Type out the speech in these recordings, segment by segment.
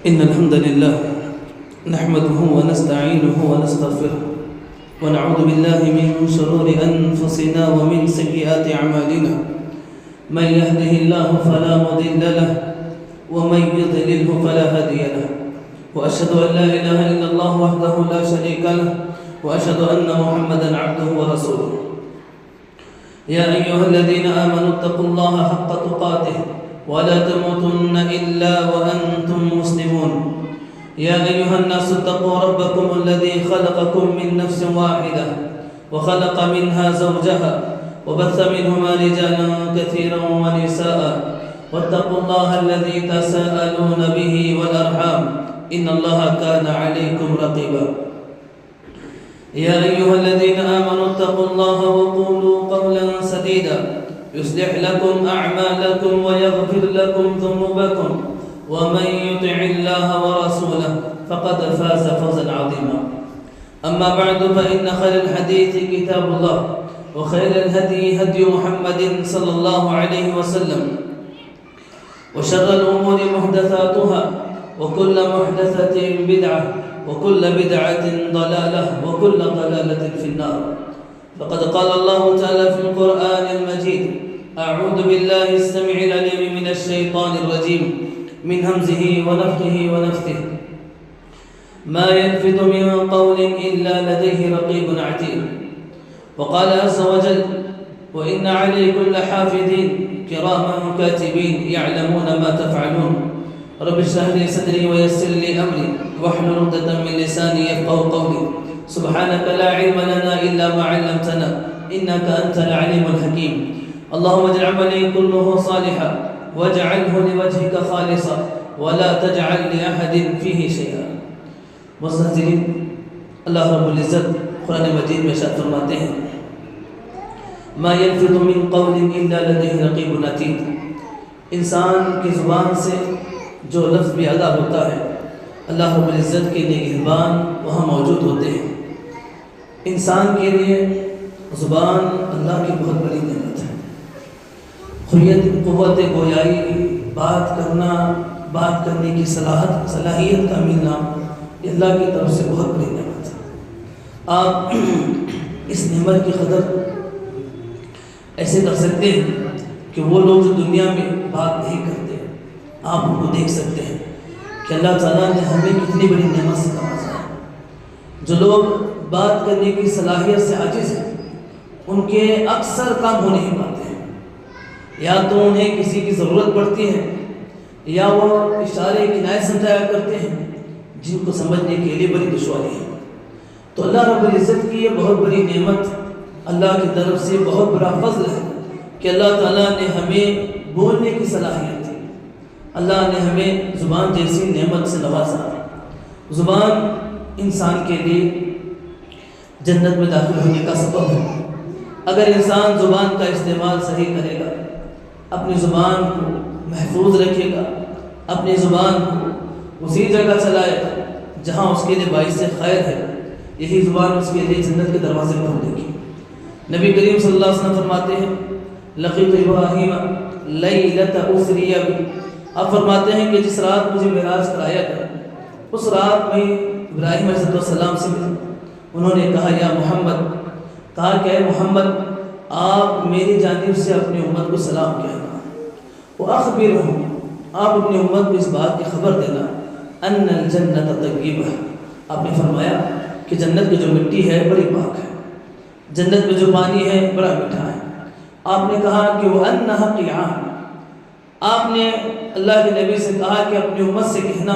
إن الحمد لله نحمده ونستعينه ونستغفره ونعوذ بالله من شرور أنفسنا ومن سيئات أعمالنا من يهده الله فلا مضل له ومن يضلله فلا هادي له وأشهد أن لا إله إلا الله وحده لا شريك له وأشهد أن محمدا عبده ورسوله يا أيها الذين آمنوا اتقوا الله حق تقاته ولا تموتن إلا وأنتم مسلمون يا أيها الناس اتقوا ربكم الذي خلقكم من نفس واحدة وخلق منها زوجها وبث منهما رجالا كثيرا ونساء واتقوا الله الذي تساءلون به والأرحام إن الله كان عليكم رقيبا يا أيها الذين آمنوا اتقوا الله وقولوا قولا سديدا يصلح لكم أعمالكم ويغفر لكم ذنوبكم ومن يطع الله ورسوله فقد فاز فوزا عظيما أما بعد فإن خير الحديث كتاب الله وخير الهدي هدي محمد صلى الله عليه وسلم وشر الأمور محدثاتها وكل محدثة بدعة وكل بدعة ضلالة وكل ضلالة في النار فقد قال الله تعالى في القرآن المجيد أعوذ بالله السميع العليم من الشيطان الرجيم من همزه ونفخه ونفثه ما يلفظ من قول إلا لديه رقيب عتيد وقال عز وجل وإن عليكم لحافظين كراما كاتبين يعلمون ما تفعلون رب اشرح لي صدري ويسر لي أمري واحلل عقدة من لساني يفقهوا قولي سبحانك لا علم لنا إلا ما علمتنا إنك أنت العليم الحكيم اللهم اجعل عملي كله صالحا واجعله لوجهك خالصا ولا تجعل لأحد فيه شيئا مستحضرین اللہ رب العزت قرآن مجید میں ارشاد فرماتے ہیں ما يلفظ من قول إلا لديه رقيب عتيد انسان کی زبان سے جو لفظ بھی ادا ہوتا ہے اللہ رب العزت کے نگہبان وہاں موجود ہوتے ہیں انسان کے لیے زبان اللہ کی بہت بڑی نعمت ہے قوت گویائی بات کرنا بات کرنے کی صلاحیت کا ملنا یہ اللہ کی طرف سے بہت بڑی نعمت ہے آپ اس نعمت کی قدر ایسے کر سکتے ہیں کہ وہ لوگ جو دنیا میں بات نہیں کرتے آپ ان کو دیکھ سکتے ہیں کہ اللہ تعالیٰ نے ہمیں کتنی بڑی نعمت سے نوازا ہے جو لوگ بات کرنے کی صلاحیت سے عاجز ہیں ان کے اکثر کام ہو نہیں پاتے ہیں یا تو انہیں کسی کی ضرورت پڑتی ہے یا وہ اشارے کنایے سمجھایا کرتے ہیں جن کو سمجھنے کے لیے بڑی دشواری ہے تو اللہ رب العزت کی یہ بہت بڑی نعمت اللہ کی طرف سے بہت بڑا فضل ہے کہ اللہ تعالیٰ نے ہمیں بولنے کی صلاحیت دی اللہ نے ہمیں زبان جیسی نعمت سے نوازا زبان انسان کے لیے جنت میں داخل ہونے کا سبب ہے اگر انسان زبان کا استعمال صحیح کرے گا اپنی زبان کو محفوظ رکھے گا اپنی زبان کو اسی جگہ چلائے گا جہاں اس کے لیے باعث خیر ہے یہی زبان اس کے لیے جنت کے دروازے کھول دے گی نبی کریم صلی اللہ علیہ وسلم فرماتے ہیں لقیت ابراہیم لیلۃ اسری بی آپ فرماتے ہیں کہ جس رات مجھے معراج کرایا گیا اس رات میں ابراہیم علیہ السلام سے ملا انہوں نے کہا یا محمد کہا کہ اے محمد آپ میری جانب سے اپنی امت کو سلام کہنا وَأَخْبِرْهُمْ آپ اپنی امت کو اس بات کی خبر دینا ان الجنت طیبہ آپ نے فرمایا کہ جنت کی جو مٹی ہے بڑی پاک ہے جنت میں جو پانی ہے بڑا میٹھا ہے آپ نے کہا کہ وَأَنَّهَا قِيعَانٌ آپ نے اللہ کے نبی سے کہا کہ اپنی امت سے کہنا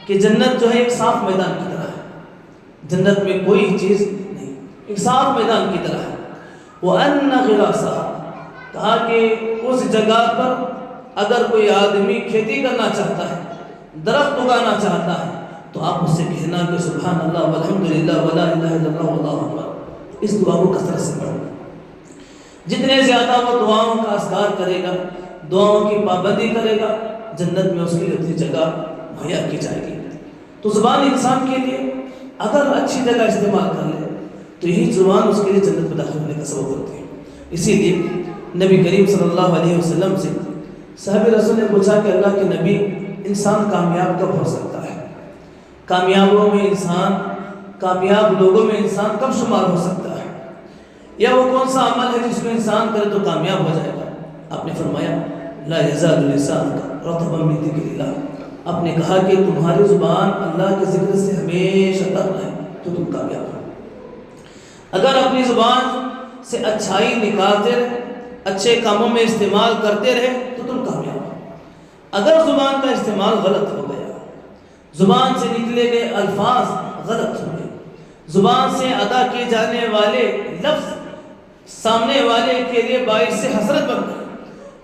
کہ جنت جو ہے ایک صاف میدان کی طرح ہے جنت میں کوئی چیز نہیں ایک صاف میدان کی طرح ہے وَأَنَّ غِرَاسَهَا کہا کہ اس جگہ پر اگر کوئی آدمی کھیتی کرنا چاہتا ہے درخت اگانا چاہتا ہے تو آپ اس سے کہنا کہ سبحان اللہ والحمدللہ ولا الہ الا اللہ واللہ اکبر اس دعا کو کثرت سے پڑھنا جتنے زیادہ وہ دعاؤں کا اذکار کرے گا دعاؤں کی پابندی کرے گا جنت میں اس کے لیے اپنی جگہ مہیا کی جائے گی تو زبان انسان کے لیے اگر اچھی جگہ استعمال کر لے تو یہی زبان اس کے لیے جنت میں داخل ہونے کا سبب ہوتی ہے اسی لیے نبی کریم صلی اللہ علیہ وسلم سے صحابہ رسول نے پوچھا کہ اللہ کے نبی انسان کامیاب کب ہو سکتا ہے؟ کامیابوں میں انسان، کامیاب لوگوں میں انسان کب شمار ہو سکتا ہے؟ یا وہ کون سا عمل ہے جس کو انسان کرے تو کامیاب ہو جائے گا؟ آپ نے فرمایا لا یزال لسانک رطبا من ذکر اللہ، آپ نے کہا کہ تمہاری زبان اللہ کے ذکر سے ہمیشہ تر رہے تو تم کامیاب ہو۔ اگر اپنی زبان سے اچھائی نکالتے رہے، اچھے کاموں میں استعمال کرتے رہے تو تم کامیاب ہو۔ اگر زبان کا استعمال غلط ہو گیا، زبان سے نکلے گئے الفاظ غلط ہو گئے، زبان سے ادا کیے جانے والے لفظ سامنے والے کے لیے باعث حسرت بن گئے،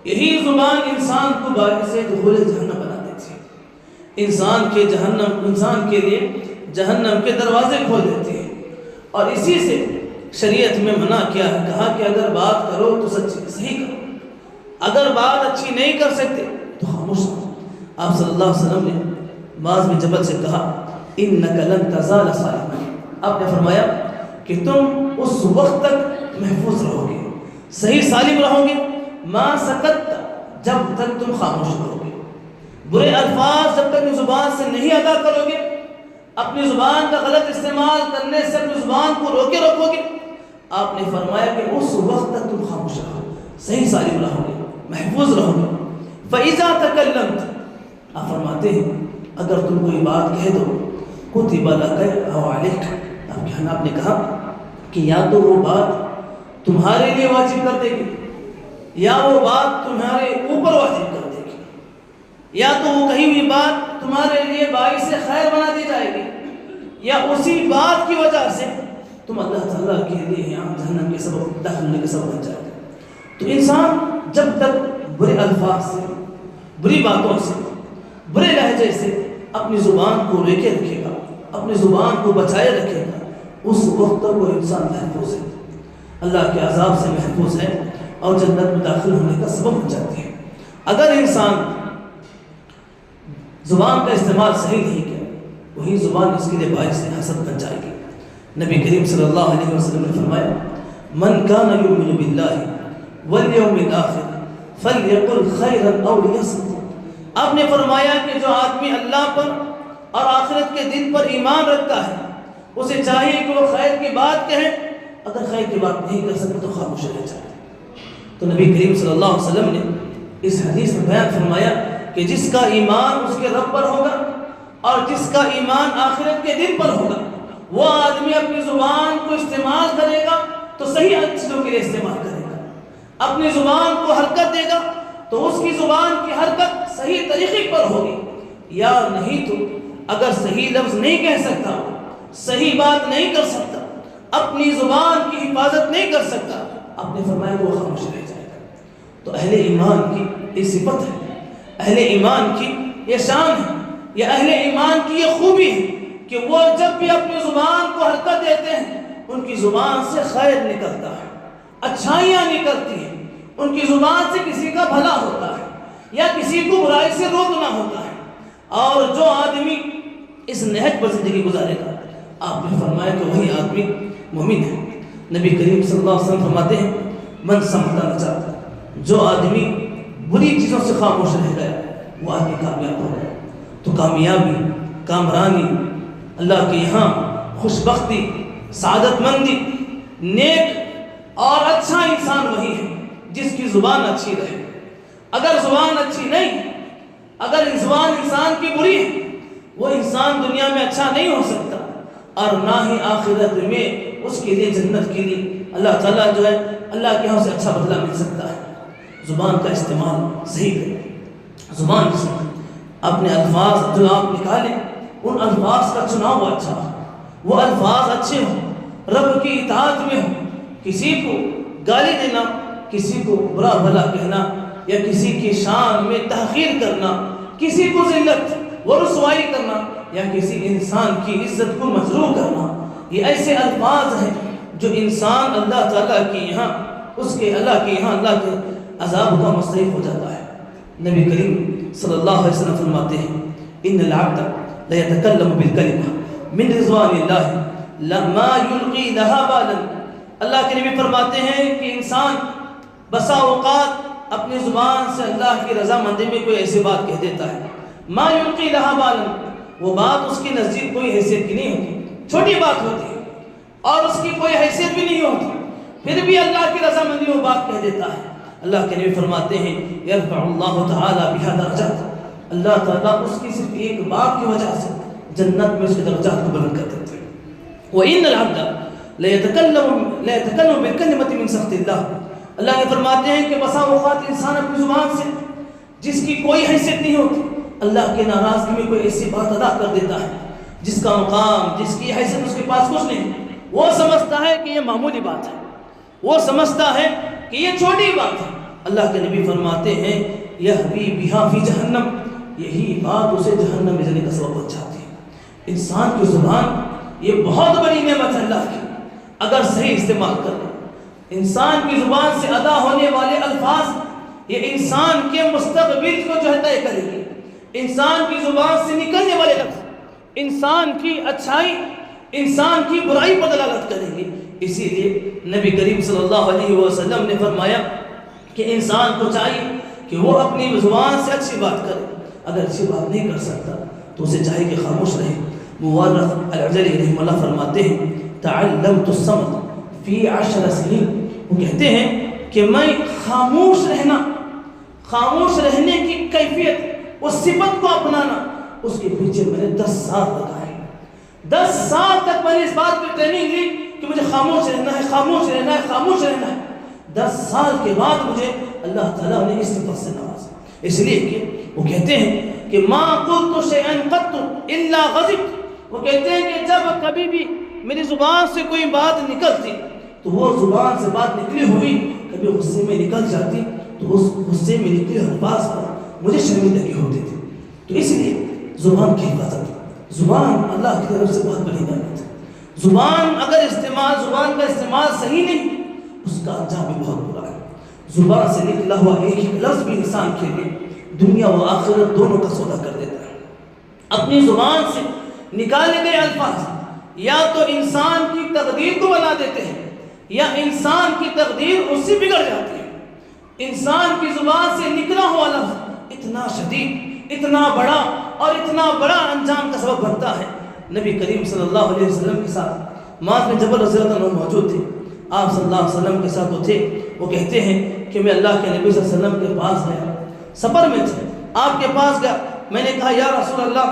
یہی زبان انسان کو باعث دخول جہنم بنا دیتی ہے، انسان کے لیے جہنم کے دروازے کھول دیتی ہے۔ اور اسی سے شریعت میں منع کیا ہے، کہا کہ اگر بات کرو تو صحیح کرو، اگر بات اچھی نہیں کر سکتے تو خاموش رہو۔ آپ صلی اللہ علیہ وسلم نے معاذ بن جبل سے کہا اِنَّكَ لَن تَزَالَ صَالِمًا، آپ نے فرمایا کہ تم اس وقت تک محفوظ رہو گے، صحیح سالم رہو گے، ما سکت، جب تک تم خاموش رہو گے، برے الفاظ جب تک زبان سے نہیں ادا کرو گے، اپنی زبان کا غلط استعمال کرنے سے اپنی زبان کو روکے رکھو گے، آپ نے فرمایا کہ اس وقت تک تم خاموش رہو، صحیح سالم رہو گے، محفوظ رہو گے۔ فَإِذَا تَكَلَّمْتَ، آپ فرماتے ہیں اگر تم کوئی بات کہہ دو كُتِبَ لَكَ أَوْ عَلَيْكَ، آپ نے کہا کہ یا تو وہ بات تمہارے لیے واجب کر دے گی، یا وہ بات تمہارے اوپر واجب کر دے گی، یا تو وہ کہی ہوئی بات تمہارے لیے باعث خیر بنا دی جائے گی، یا اسی بات کی وجہ سے تم اللہ تعالیٰ کے لیے یہاں جہنم کے سبب داخل ہونے کے سبب بن جائے گا۔ تو انسان جب تک برے الفاظ سے، بری باتوں سے، برے لہجے سے اپنی زبان کو روکے رکھے گا، اپنی زبان کو بچائے رکھے گا، اس وقت تک وہ انسان محفوظ ہے، اللہ کے عذاب سے محفوظ ہے اور جنت میں داخل ہونے کا سبب بن جاتی ہے۔ اگر انسان زبان کا استعمال صحیح نہیں کیا، وہی زبان اس کے لیے باعث حسد بن جائے گی۔ نبی کریم صلی اللہ علیہ وسلم نے فرمایا من کان یؤمن باللہ والیوم الآخر فلیقل خیرا او لیصمت، آپ نے فرمایا کہ جو آدمی اللہ پر اور آخرت کے دن پر ایمان رکھتا ہے اسے چاہیے کہ وہ خیر کی بات کہے، اگر خیر کی بات نہیں کر سکتے تو خاموش رہ جائے۔ تو نبی کریم صلی اللہ علیہ وسلم نے اس حدیث میں بیان فرمایا کہ جس کا ایمان اس کے رب پر ہوگا اور جس کا ایمان آخرت کے دن پر ہوگا، وہ آدمی اپنی زبان کو استعمال کرے گا تو صحیح چیزوں کے لیے استعمال کرے گا، اپنی زبان کو حرکت دے گا تو اس کی زبان کی حرکت صحیح طریقے پر ہوگی، یا نہیں تو اگر صحیح لفظ نہیں کہہ سکتا، صحیح بات نہیں کر سکتا، اپنی زبان کی حفاظت نہیں کر سکتا، آپ نے فرمایا کہ وہ خاموش رہ جائے گا۔ تو اہل ایمان کی یہ صفت ہے، اہل ایمان کی یہ شان ہے، یہ اہل ایمان کی یہ خوبی ہے کہ وہ جب بھی اپنی زبان کو حرکت دیتے ہیں ان کی زبان سے خیر نکلتا ہے، اچھائیاں نکلتی ہیں، ان کی زبان سے کسی کا بھلا ہوتا ہے یا کسی کو برائی سے روکنا ہوتا ہے۔ اور جو آدمی اس نہج پر زندگی گزارے گا، آپ نے فرمایا کہ وہی آدمی مومن ہے۔ نبی کریم صلی اللہ علیہ وسلم فرماتے ہیں من صمت نجا، جو آدمی بری چیزوں سے خاموش رہ گیا وہ آدمی کامیاب ہو گیا۔ تو کامیابی، کامرانی، اللہ کے یہاں خوش بختی، سعادت مندی، نیک اور اچھا انسان وہی ہے جس کی زبان اچھی رہے۔ اگر زبان اچھی نہیں، اگر زبان انسان کی بری ہے، وہ انسان دنیا میں اچھا نہیں ہو سکتا اور نہ ہی آخرت میں اس کے لیے جنت کے لیے اللہ تعالیٰ جو ہے اللہ کے یہاں سے اچھا بدلہ مل سکتا ہے۔ زبان کا استعمال صحیح کریں، زبان سے اپنے الفاظ جو آپ نکالیں ان الفاظ کا چناؤ اچھا ہو، وہ الفاظ اچھے ہوں، رب کی اطاعت میں ہوں، کسی کو گالی دینا، کسی کو برا بھلا کہنا یا کسی کی شان میں تحقیر کرنا، کسی کو ذلت و رسوائی کرنا یا کسی انسان کی عزت کو مجروح کرنا، یہ ایسے الفاظ ہیں جو انسان اللہ تعالیٰ کی یہاں اس کے اللہ کے یہاں اللہ کے عذاب کا مستحق ہو جاتا ہے۔ نبی کریم صلی اللہ علیہ وسلم فرماتے ہیں ان العبد لیتکلم بالکلمہ من رضوان اللہ ما یلقی لها بالا، اللہ کے نبی فرماتے ہیں کہ انسان بسا اوقات اپنی زبان سے اللہ کی رضامندی میں کوئی ایسی بات کہہ دیتا ہے ما یلقی لہا بالا، وہ بات اس کے نزدیک کوئی حیثیت کی نہیں ہوتی، چھوٹی بات ہوتی ہے اور اس کی کوئی حیثیت بھی نہیں ہوتی، پھر بھی اللہ کی رضامندی وہ بات کہہ دیتا ہے۔ اللہ کے نبی فرماتے ہیں یرفع اللہ تعالیٰ بہا درجات، اللہ تعالیٰ اس کی صرف ایک بات کی وجہ سے جنت میں اس کے درجات کو بلند کر دیتے ہیں۔ وَإِنَّ الْعَبْدَ لَيَتَكَلَّمُ بِالْكَلِمَةِ مِنْ سَخْطِ اللَّهِ، اللہ نے فرماتے ہیں کہ بسا اوقات انسان اپنی زبان سے جس کی کوئی حیثیت نہیں ہوتی اللہ کے ناراضگی میں کوئی ایسی بات ادا کر دیتا ہے جس کا مقام، جس کی حیثیت اس کے پاس کچھ نہیں، وہ سمجھتا ہے کہ یہ معمولی بات ہے، وہ سمجھتا ہے کہ یہ چھوٹی بات ہے۔ اللہ کے نبی فرماتے ہیں یہوی بہا فی جہنم، یہی بات اسے جہنم میں جانے کا سبب بن جاتی ہے۔ انسان کی زبان یہ بہت بڑی نعمت ہے اللہ کی، اگر صحیح استعمال کریں۔ انسان کی زبان سے ادا ہونے والے الفاظ یہ انسان کے مستقبل کو جو ہے طے کرے گی۔ انسان کی زبان سے نکلنے والے لفظ انسان کی اچھائی، انسان کی برائی پر دلالت کریں گے۔ اسی لیے نبی کریم صلی اللہ علیہ وسلم نے فرمایا کہ انسان کو چاہیے کہ وہ اپنی زبان سے اچھی بات کرے، اگر اچھی بات نہیں کر سکتا تو اسے چاہیے کہ خاموش رہے۔ مورخ العجلی رحمہ اللہ فرماتے ہیں تعلمت الصمت فی 10 سنین، وہ کہتے ہیں کہ میں خاموش رہنے کی کیفیت، اس صفت کو اپنانا، اس کے پیچھے میں نے 10 سال لگائے۔ 10 سال تک میں نے اس بات پہ ٹریننگ لی کہ مجھے خاموش رہنا ہے، خاموش رہنا ہے، خاموش رہنا ہے۔ 10 سال کے بعد مجھے اللہ تعالیٰ نے اس صفت سے نوازا، اس لیے کہ وہ کہتے ہیں کہ ما قلت شیئا قط الا غضبت، وہ کہتے ہیں کہ جب کبھی بھی میری زبان سے کوئی بات نکلتی تو وہ زبان سے بات نکلی ہوئی کبھی غصے میں نکل جاتی تو اس غصے میں نکلے الفاظ پر مجھے شرمندگی ہوتی تھی۔ تو اس لیے زبان کی حفاظت، زبان اللہ کی طرف سے بہت بڑی نعمت ہے۔ زبان کا استعمال صحیح نہیں، اس کا انجام بھی بہت برا ہے۔ زبان سے نکلا ہوا ایک ہی لفظ بھی انسان کے لیے دنیا و آخرت دونوں کا سودا کر دیتا ہے۔ اپنی زبان سے نکالے گئے الفاظ یا تو انسان کی تقدیر کو بنا دیتے ہیں یا انسان کی تقدیر اس سے بگڑ جاتی ہے۔ انسان کی زبان سے نکلا ہوا لفظ اتنا شدید، اتنا بڑا اور اتنا بڑا انجام کا سبب بنتا ہے۔ نبی کریم صلی اللہ علیہ وسلم کے ساتھ معاذ بن جبل رضی اللہ عنہ موجود تھے، آپ صلی اللہ علیہ وسلم کے ساتھ وہ تھے۔ وہ کہتے ہیں کہ میں اللہ کے نبی صلی اللہ علیہ وسلم کے پاس گیا، سفر میں تھے، آپ کے پاس گیا، میں نے کہا یا رسول اللہ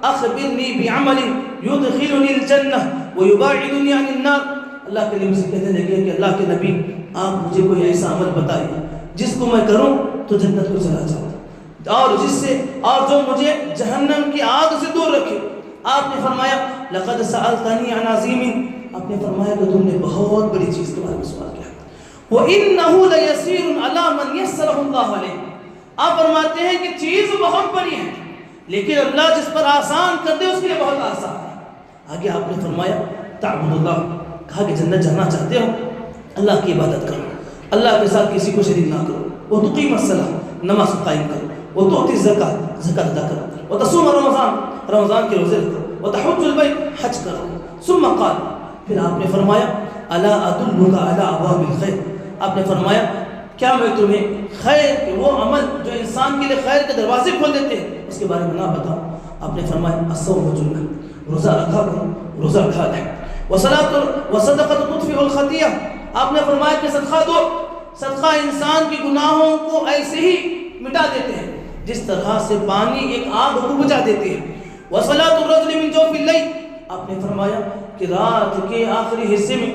اخبرنی بعمل یدخلنی الجنہ ویباعدنی عن النار۔ اللہ کے نبی سے کہنے لگے کہ اللہ کے نبی آپ مجھے کوئی ایسا عمل بتائیے جس کو میں کروں تو جنت کو چلا جاؤں اور جو مجھے جہنم کی آگ سے دور رکھے۔ آپ نے فرمایا لقد سألتنی عن عظیم، آپ نے فرمایا کہ تم نے بہت بڑی چیز کے بارے میں سوال کیا۔ وَإِنَّهُ لَيَسِيرٌ عَلَى مَنْ يَسَّرَهُ اللَّهُ عَلَيْهِ، آپ فرماتے ہیں کہ چیز بہت بڑی ہے لیکن اللہ جس پر آسان کر دے اس کے لیے بہت آسان ہے۔ آگے آپ نے فرمایا تعبد اللہ، کہا کہ جنت جانا چاہتے ہو اللہ کی عبادت کرو، اللہ کے ساتھ کسی کو شریک نہ کرو، وتقیم الصلاۃ، نماز قائم کرو، وتؤتی الزکاۃ، زکات ادا کرو، وتصوم رمضان کے روزے رکھو، وتحج البیت، حج کرو۔ ثم قال، پھر آپ نے فرمایا الا ادلک علی ابواب الخیر، آپ نے فرمایا کیا میں تمہیں خیر کے وہ عمل جو انسان کے لیے خیر کے دروازے کھول دیتے ہیں اس کے بارے میں نہ بتاؤں؟ آپ نے فرمایا الصوم جنہ، روزہ رکھا کرو، روزہ رکھا ہے، وصدقۃ تطفئ الخطیئہ، آپ نے فرمایا کہ صدقہ دو، صدقہ انسان کے گناہوں کو ایسے ہی مٹا دیتے ہیں جس طرح سے پانی ایک آگ کو بجھا دیتے ہیں۔ وصلاۃ الرجل من جوف اللیل، آپ نے فرمایا کہ رات کے آخری حصے میں،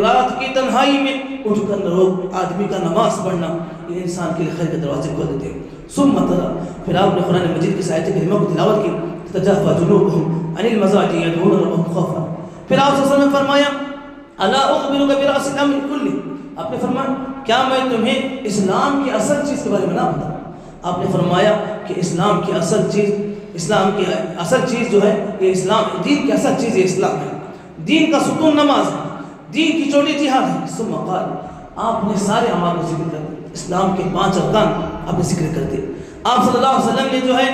رات کی تنہائی میں اٹھ کر لوگ آدمی کا نماز پڑھنا یہ انسان کے لیے خیر کے دروازے کھول دیتے ہیں۔ ثم تلا، پھر آپ نے قرآن مجید کی آیت کریمہ کو تلاوت کی تتجافى جنوبهم عن المضاجع يدعون ربهم خوفا، پھر آپ صلی اللہ علیہ وسلم نے فرمایا الا اخبرك براس الامر كله، آپ نے فرمایا کیا میں تمہیں اسلام کی اصل چیز کے بارے میں نہ بتاؤں؟ آپ نے فرمایا کہ اسلام کی اصل چیز جو ہے یہ اسلام، دین کی اصل چیز یہ اسلام ہے، دین کا ستون نماز ہے، دین کی چوٹی جہاد ہے۔ ثم قال، آپ نے سارے اعمال کو ذکر کر دیا، اسلام کے 5 ارکان آپ نے ذکر کر دیے۔ آپ صلی اللہ علیہ وسلم نے جو ہے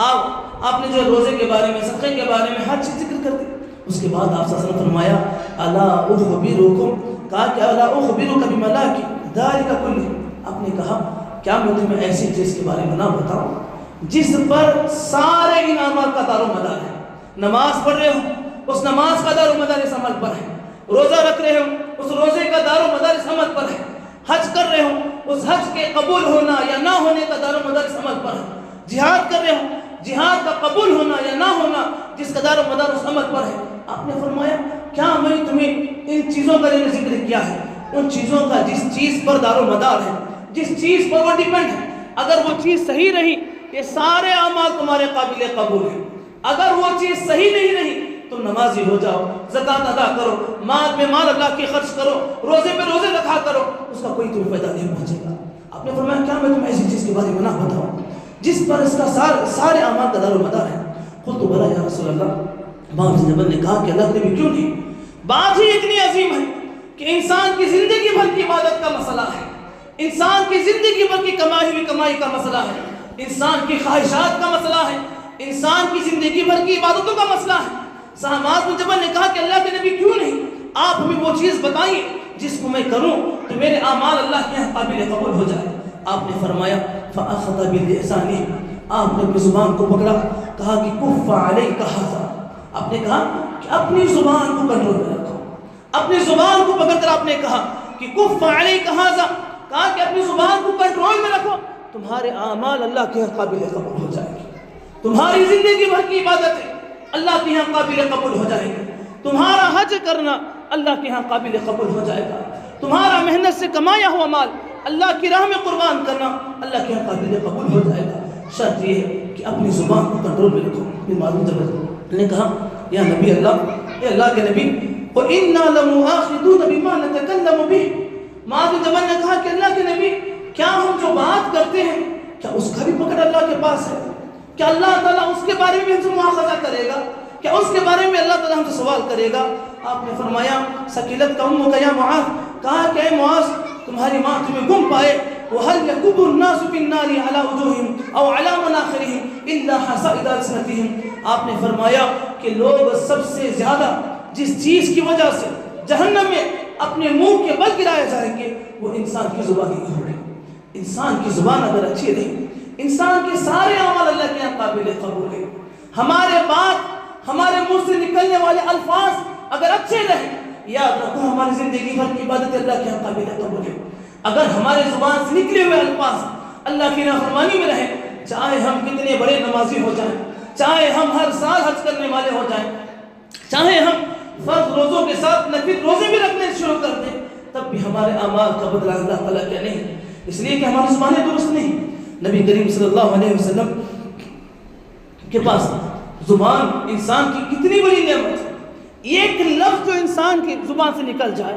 آپ نے جو روزے کے بارے میں، صدقے کے بارے میں ہر چیز ذکر کر دی۔ اس کے بعد آپ صلی اللہ علیہ وسلم نے فرمایا الا اخبرکم، کہا کہ الا اخبرک بملاک ذلک کلہ، آپ نے کہا کیا میں تمہیں ایسی چیز کے بارے میں نہ بتاؤں جس پر سارے انعامات کا دار و مدار ہے. نماز پڑھ رہے ہو اس نماز کا دار و مدار اس عمل پر ہے. روزہ رکھ رہے ہو اس روزے کا دار و مدار اس عمل پر ہے. حج کر رہے ہو اس حج کے قبول ہونا یا نہ ہونے کا دار و مدار اس عمل پر ہے. جہاد کر رہے ہو جہاد کا قبول ہونا یا نہ ہونا جس کا دار و مدار اس عمل پر ہے. آپ نے فرمایا کیا میں نے تمہیں ان چیزوں کا ذکر کیا ہے؟ ان چیزوں کا جس چیز پر دار و مدار ہے, جس چیز پر وہ ڈیپینڈ ہے, اگر وہ چیز صحیح رہی یہ سارے اعمال تمہارے قابل قبول ہیں. اگر وہ چیز صحیح نہیں رہی تم نمازی ہو جاؤ, زکوٰۃ ادا کرو, مال میں مال اللہ کی خرچ کرو, روزے پہ روزے رکھا کرو, اس کا کوئی تمہیں فائدہ نہیں پہنچے گا. آپ نے فرمایا کیا میں تمہیں ایسی چیز کے بارے میں نہ بتاؤں جس پر اس کا سارے اعمال کا دار و مدار ہے؟ قلت بلا یا رسول اللہ. معاذ بن جبل نے کہا کہ اللہ کے نبی کیوں نہیں؟ بات ہی اتنی عظیم ہے کہ انسان کی زندگی بھر کی عبادت کا مسئلہ ہے, انسان کی زندگی بھر کی کمائی ہوئی کمائی کا مسئلہ ہے, انسان کی خواہشات کا مسئلہ ہے, انسان کی زندگی بھر کی عبادتوں کا مسئلہ ہے. معاذ بن جبل نے کہا کہ اللہ کے نبی کیوں نہیں, آپ ہمیں وہ چیز بتائیے جس کو میں کروں تو میرے اعمال اللہ کے یہاں قابل قبول ہو جائے. آپ نے فرمایا فأخذ بلسانه, آپ نے اپنی زبان کو پکڑا, کہا کہ کف علیک ھذا. آپ نے کہا کہ اپنی زبان کو کنٹرول میں رکھو. اپنی زبان کو پکڑ کر آپ نے کہا کہ کف علیک ھذا, کہا کہ اپنی زبان کو کنٹرول میں رکھو, تمہارے اعمال اللہ کے یہاں قابل قبول ہو جائیں گے. تمہاری زندگی بھر کی عبادتیں اللہ کے یہاں قابل قبول ہو جائیں گے. تمہارا حج کرنا اللہ کے یہاں قابل قبول ہو جائے گا. تمہارا محنت سے کمایا ہوا مال اللہ کی راہ میں قربان کرنا اللہ کے یہاں قابل قبول ہو جائے گا. شرط یہ ہے کہ اپنی زبان کو کنٹرول میں رکھو. معاذ بن جبل نے کہا یا نبی اللہ, اے اللہ کے نبی, وَإِنَّا لَمُؤَاخِذُونَ بِمَا نَتَكَلَّمُ بِهِ. معاذ بن جبل نے کہا کہ اللہ کے نبی کیا ہم جو بات کرتے ہیں کیا اس کا بھی پکڑ اللہ کے پاس ہے؟ کیا اللہ تعالیٰ اس کے بارے میں ہم سے مواخذہ کرے گا؟ کیا اس کے بارے میں اللہ تعالیٰ ہم سے سوال کرے گا؟ آپ نے فرمایا ثقلتک امک یا معاذ, کہا کہ اے معاذ تمہاری ماں تمہیں گم پائے. وَهَلْ يَكُبُّ النَّاسُ فِي النَّارِ عَلَى وُجُوهِهِمْ أَوْ عَلَى مَنَاخِرِهِمْ إِلَّا حَصَائِدَ أَلْسِنَتِهِمْ. آپ نے فرمایا کہ لوگ سب سے زیادہ جس چیز کی وجہ سے جہنم میں اپنے منہ کے بل گرائے جائیں گے وہ انسان کی زبان ہی ہوگی. انسان کی زبان اگر اچھی رہی, انسان کے سارے اعمال اللہ کے یہاں قابل قبول ہے. ہمارے بات ہمارے منہ سے نکلنے والے الفاظ اگر اچھے رہیں, یاد رکھو ہماری زندگی بھر کی عبادت اللہ کے یہاں قابل قبول ہے. اگر ہمارے زبان سے نکلے ہوئے الفاظ اللہ کی نافرمانی میں رہیں, چاہے ہم کتنے بڑے نمازی ہو جائیں, چاہے ہم ہر سال حج کرنے والے ہو جائیں, چاہے ہم فرض روزوں کے ساتھ نفل روزے بھی رکھنے شروع کر دیں, تب بھی ہمارے اعمال کا بدلہ اللہ تعالیٰ کیا نہیں, اس لیے کہ ہماری زبانیں درست نہیں. نبی کریم صلی اللہ علیہ وسلم کے پاس زبان انسان کی کتنی بڑی نعمت ہے. ایک لفظ جو انسان کی زبان سے نکل جائے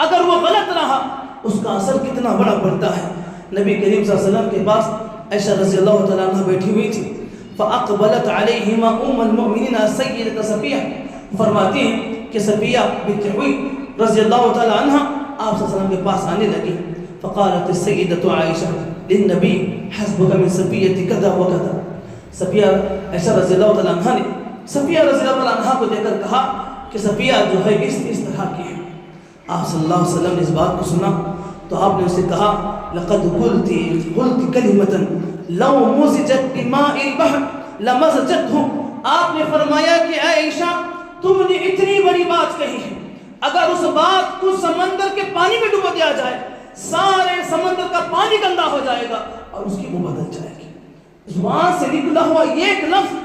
اگر وہ غلط رہا اس کا اثر کتنا بڑا پڑتا ہے. نبی کریم صلی اللہ علیہ وسلم کے پاس عائشہ رضی اللہ تعالیٰ عنہ بیٹھی ہوئی تھی. فَأَقْبَلَتْ عَلَيْهِمَا أُمَّ الْمُؤْمِنِينَ سَيِّدَةَ صَفِيَّةَ, فرماتی ہیں کہ صفیہ بنت حوی رضی اللہ تعالیٰ عنہ آپ صلی اللہ علیہ وسلم کے پاس آنے لگی. فقالت السیدۃ عائشہ للنبی حسبک من صفیۃ کذا وکذا. صفیہ عائشہ رضی اللہ تعالیٰ عنہ نے صفیہ رضی اللہ تعالیٰ عنہ کو دیکھ کر کہا کہ صفیہ جو ہے اس طرح کی ہے. آپ صلی اللہ علیہ وسلم نے اس بات کو سنا تو آپ نے اسے کہا لقد قلت کلمۃ لو مزجت بماء البحر لمزجته. آپ نے فرمایا کہ اے عائشہ تم نے اتنی بڑی بات کہی ہے, اگر اس بات کو سمندر کے پانی میں ڈبو دیا جائے سارے سمندر کا پانی گندا ہو جائے گا اور اس کی منہ بدل جائے گی. زبان سے نکلا ہوا ایک لفظ,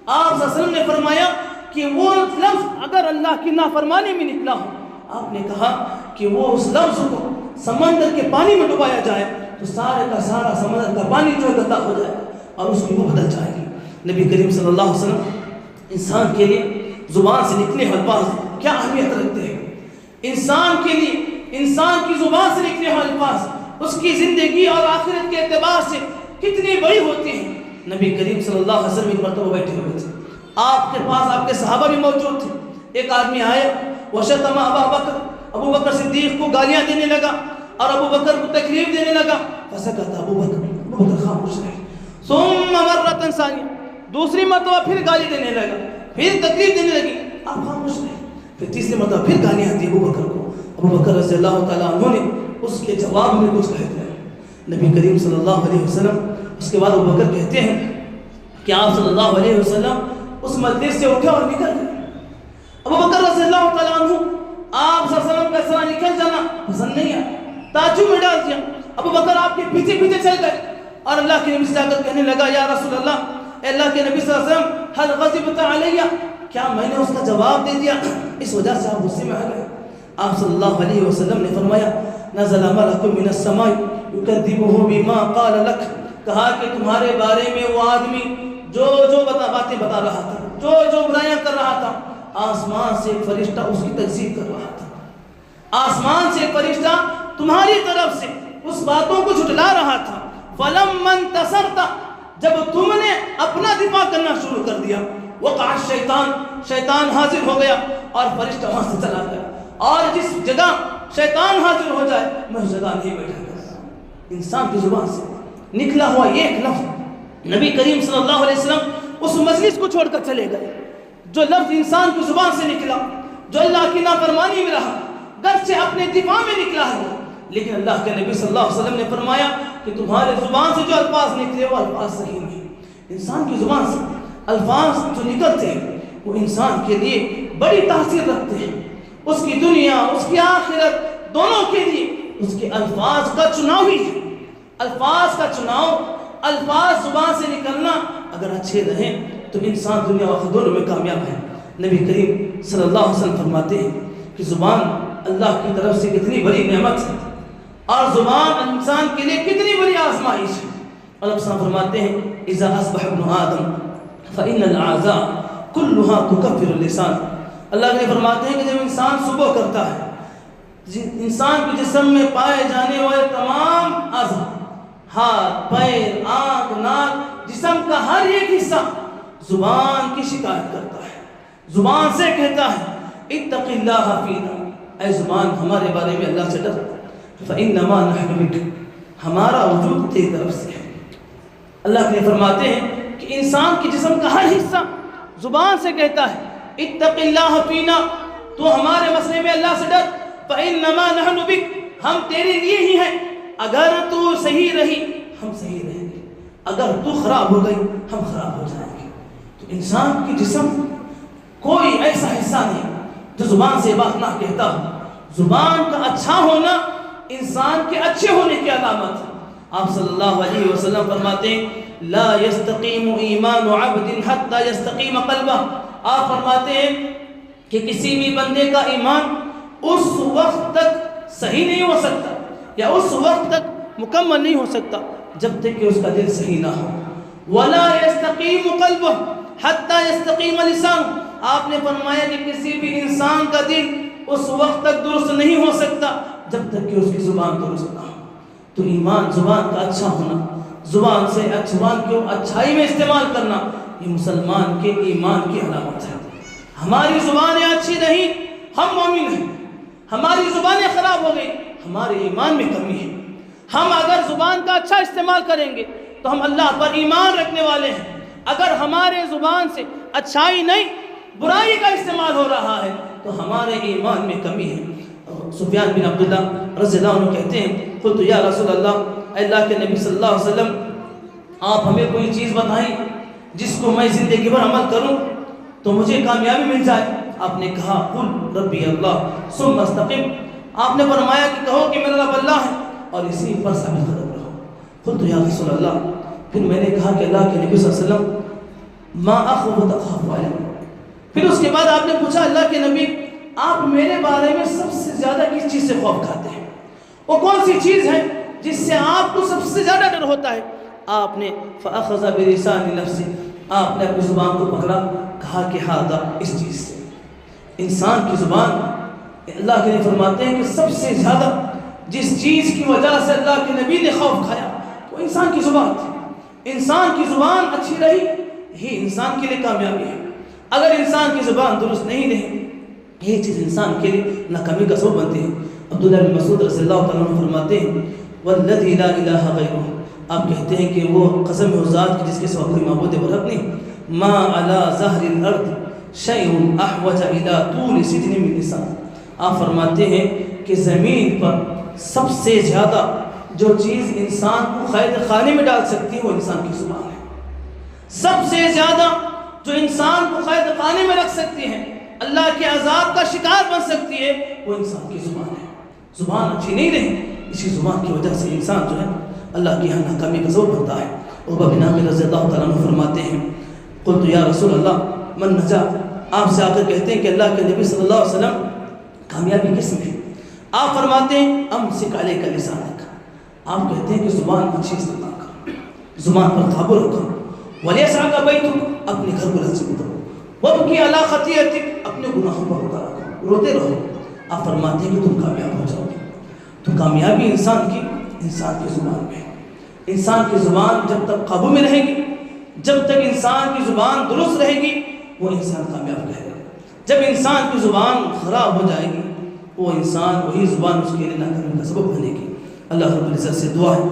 آپ صلی اللہ علیہ وسلم نے فرمایا کہ وہ لفظ اگر اللہ کی نافرمانی میں نکلا ہو, آپ نے کہا کہ وہ اس لفظ کو سمندر کے پانی میں ڈبایا جائے تو سارے کا سارا سمندر کا پانی جو ہے گندا ہو جائے گا اور اس کی منہ بدل جائے گی. نبی کریم صلی اللہ علیہ وسلم انسان کے لیے زبان سے نکلے ہوئے الفاظ کیا اہمیت رکھتے ہیں. انسان کے لیے انسان کی زبان سے نکلے ہوئے الفاظ اس کی زندگی اور آخرت کے اعتبار سے کتنی بڑی ہوتی ہیں. نبی کریم صلی اللہ علیہ وسلم ایک مرتبہ بیٹھے ہوئے تھے, آپ کے پاس آپ کے صحابہ بھی موجود تھے. ایک آدمی آیا وشتم ابا بکر, ابو بکر صدیق کو گالیاں دینے لگا اور ابو بکر کو تکلیف دینے لگا. فسکت ابو بکر خاموش رہے. ثم مرۃ ثانیہ, دوسری مرتبہ پھر گالی دینے لگا, پھر تکلیف دینے لگی, آپ خاموش رہے. پھر تیسری مرتبہ پھر گالیاں دی ابو بکر کو. ابو بکر رضی اللہ تعالیٰ عنہ نے اس کے جواب میں کچھ کہہ دیا. نبی کریم صلی اللہ علیہ وسلم اس کے بعد ابو بکر کہتے ہیں کہ آپ صلی اللہ علیہ وسلم اس مجلس سے اٹھے اور نکل گئے۔ ابوبکر رضی اللہ تعالیٰ عنہ آپ صلی اللہ علیہ وسلم کا ساتھ نکل جانا پسند نہیں آیا، تعجب میں ڈال دیا۔ ابوبکر آپ کے پیچھے پیچھے چل گئے اور اللہ کے نبی سے جا کر کہنے لگا یا رسول اللہ، اے اللہ کے نبی صلی اللہ علیہ وسلم، حل غضبت علیہ، کیا میں نے اس کا جواب دے دیا اس وجہ سے آپ غصے میں آ گئے؟ آپ صلی اللہ علیہ وسلم نے فرمایا نزل ملک من السماء یکذبہ بما قال لک، کہا کہ تمہارے بارے میں وہ آدمی جو باتیں بتا رہا تھا، جو برائیاں کر رہا تھا، آسمان سے ایک فرشتہ اس کی تکذیب کر رہا تھا، آسمان سے ایک فرشتہ تمہاری طرف سے اس باتوں کو جھٹلا رہا تھا۔ فلما انتصرت، جب تم نے اپنا دفاع کرنا شروع کر دیا، وقع الشیطان، شیطان حاضر ہو گیا اور فرشتہ وہاں سے چلا گیا، اور جس جگہ شیطان حاضر ہو جائے میں اس جگہ نہیں بیٹھا کرتا۔ انسان کی زبان سے نکلا ہوا ایک لفظ، نبی کریم صلی اللہ علیہ وسلم اس مجلس کو چھوڑ کر چلے گئے، جو لفظ انسان کی زبان سے نکلا، جو اللہ کی نافرمانی میں رہا، گرچہ اپنے دفاع میں نکلا ہے، لیکن اللہ کے نبی صلی اللہ علیہ وسلم نے فرمایا کہ تمہارے زبان سے جو الفاظ نکلے وہ الفاظ صحیح نہیں۔ انسان کی زبان سے الفاظ جو نکلتے ہیں وہ انسان کے لیے بڑی تاثیر رکھتے ہیں، اس کی دنیا، اس کی آخرت، دونوں کے لیے اس کے الفاظ کا چناؤ ہی ہے۔ الفاظ کا چناؤ، الفاظ زبان سے نکلنا اگر اچھے رہیں تو انسان دنیا و آخرت دونوں میں کامیاب ہے۔ نبی کریم صلی اللہ علیہ وسلم فرماتے ہیں کہ زبان اللہ کی طرف سے کتنی بڑی نعمت ہے اور زبان انسان کے لیے کتنی بڑی آزمائش ہے۔ اللہ صلی اللہ علیہ وسلم فرماتے ہیں اذا اصبح ابن آدم فإن الأعضاء كلها تكفر اللسان، اللہ نے فرماتے ہیں کہ جب انسان صبح کرتا ہے، انسان کے جسم میں پائے جانے والے تمام اعضاء، ہاتھ، پیر، آنکھ، ناک، جسم کا ہر ایک حصہ زبان کی شکایت کرتا ہے، زبان سے کہتا ہے اتق اللہ فینا، اے زبان ہمارے بارے میں اللہ سے ڈر، فإنما نحن بک، ہمارا وجود تیری طرف سے ہے۔ اللہ کے فرماتے ہیں کہ انسان کے جسم کا ہر حصہ زبان سے کہتا ہے اتق اللہ فینا، تو ہمارے مسئلے میں اللہ سے ڈر، فإنما نحن بک، ہم تیرے لیے ہی ہیں، اگر تو صحیح رہی ہم صحیح رہیں گے، اگر تو خراب ہو گئی ہم خراب ہو جائیں گے۔ تو انسان کی جسم کوئی ایسا حصہ نہیں جو زبان سے بات نہ کہتا ہو۔ زبان کا اچھا ہونا انسان کے اچھے ہونے کی علامت ہے۔ آپ صلی اللہ علیہ وسلم فرماتے ہیں لا يستقیم ایمان عبد حتی يستقیم قلبہ، آپ فرماتے ہیں کہ کسی بھی بندے کا ایمان اس وقت تک صحیح نہیں ہو سکتا یا اس وقت تک مکمل نہیں ہو سکتا جب تک کہ اس کا دل صحیح نہ ہو۔ ولا يستقیم قلبہ حتی يستقیم لسان، آپ نے فرمایا کہ کسی بھی انسان کا دل اس وقت تک درست نہیں ہو سکتا جب تک کہ اس کی زبان درست نہ ہو۔ تو ایمان، زبان کا اچھا ہونا، زبان سے زبان کو اچھائی میں استعمال کرنا، یہ مسلمان کے ایمان کی علامت ہے۔ ہماری زبانیں اچھی نہیں ہم مومن ہیں، ہماری زبانیں خراب ہو گئی ہمارے ایمان میں کمی ہے۔ ہم اگر زبان کا اچھا استعمال کریں گے تو ہم اللہ پر ایمان رکھنے والے ہیں، اگر ہمارے زبان سے اچھائی نہیں برائی کا استعمال ہو رہا ہے تو ہمارے ایمان میں کمی ہے۔ سفیان بن عبداللہ رضی اللہ عنہ کہتے ہیں قلت یا رسول اللہ، اے اللہ کے نبی صلی اللہ علیہ وسلم، آپ ہمیں کوئی چیز بتائیں جس کو میں زندگی بھر عمل کروں تو مجھے کامیابی مل جائے۔ آپ نے کہا قل ربی اللہ ثم استقم، آپ نے فرمایا کہ کہو کہ میرا رب اللہ ہے اور اسی پر ثابت قدم رہو۔ قلت یا رسول اللہ، پھر میں نے کہا کہ اللہ کے نبی صلی اللہ علیہ وسلم ما اخوف تخاف علیہ، پھر اس کے بعد آپ نے پوچھا اللہ کے نبی آپ میرے بارے میں سب سے زیادہ کس چیز سے خوف کھاتے ہیں، وہ کون سی چیز ہے جس سے آپ کو سب سے زیادہ ڈر ہوتا ہے؟ آپ نے فأخذ بلسان نفسی، آپ نے اپنی زبان کو پکڑا، کہا کہ ہاذا، اس چیز سے۔ انسان کی زبان، اللہ کے نبی فرماتے ہیں کہ سب سے زیادہ جس چیز کی وجہ سے اللہ کے نبی نے خوف کھایا وہ انسان کی زبان تھی۔ انسان کی زبان اچھی رہی یہی انسان کے لیے کامیابی ہے۔ اگر انسان کی زبان درست نہیں رہی یہ چیز انسان کے لیے ناکامی کا سبب بنتی ہے۔ عبداللہ بن مسعود رضی اللہ تعالیٰ عنہ فرماتے ہیں والذی لا الہ غیرہ، آپ کہتے ہیں کہ وہ قسم ہے ذات کی جس کے سوا کوئی معبود برحق نہیں، ما علی ظہر الارض شیء احوج الی طول سجن من لسان، آپ فرماتے ہیں کہ زمین پر سب سے زیادہ جو چیز انسان کو قید خانے میں ڈال سکتی ہے وہ انسان کی زبان ہے۔ سب سے زیادہ جو انسان کو قید خانے میں رکھ سکتی ہے، اللہ کے عذاب کا شکار بن سکتی ہے، وہ انسان کی زبان ہے۔ زبان اچھی نہیں رہی، اسی زبان کی وجہ سے انسان جو ہے اللہ کی یہاں ناکامی کا سبب بنتا ہے۔ عقبہ بن عامر رضی اللہ تعالیٰ عنہ فرماتے ہیں قلت یا رسول اللہ من نجا، آپ سے آ کر کہتے ہیں کہ اللہ کے نبی صلی اللہ علیہ وسلم کامیابی کس میں ہے؟ آپ فرماتے ہیں امسک علیک لسانک، آپ کہتے ہیں کہ زبان اچھی استعمال کرو، زبان پر قابو رکھو، ولیسعک بیتک، اپنے گھر کو لذیذ کرو، وابکی علی خطیئتک، اپنے گناہوں پر روتا رکھو، روتے رہو۔ آپ فرماتے ہیں کہ تم کامیاب ہو جاؤ گے۔ تو کامیابی انسان کی زبان میں ہے۔ انسان کی زبان جب تک قابو میں رہے گی، جب تک انسان کی زبان درست رہے گی، وہ انسان کامیاب رہے گا۔ جب انسان کی زبان خراب ہو جائے گی، وہ انسان وہی زبان اس کے لیے ناکامی کا سبب بنے گی۔ اللہ رب العزت سے دعا ہے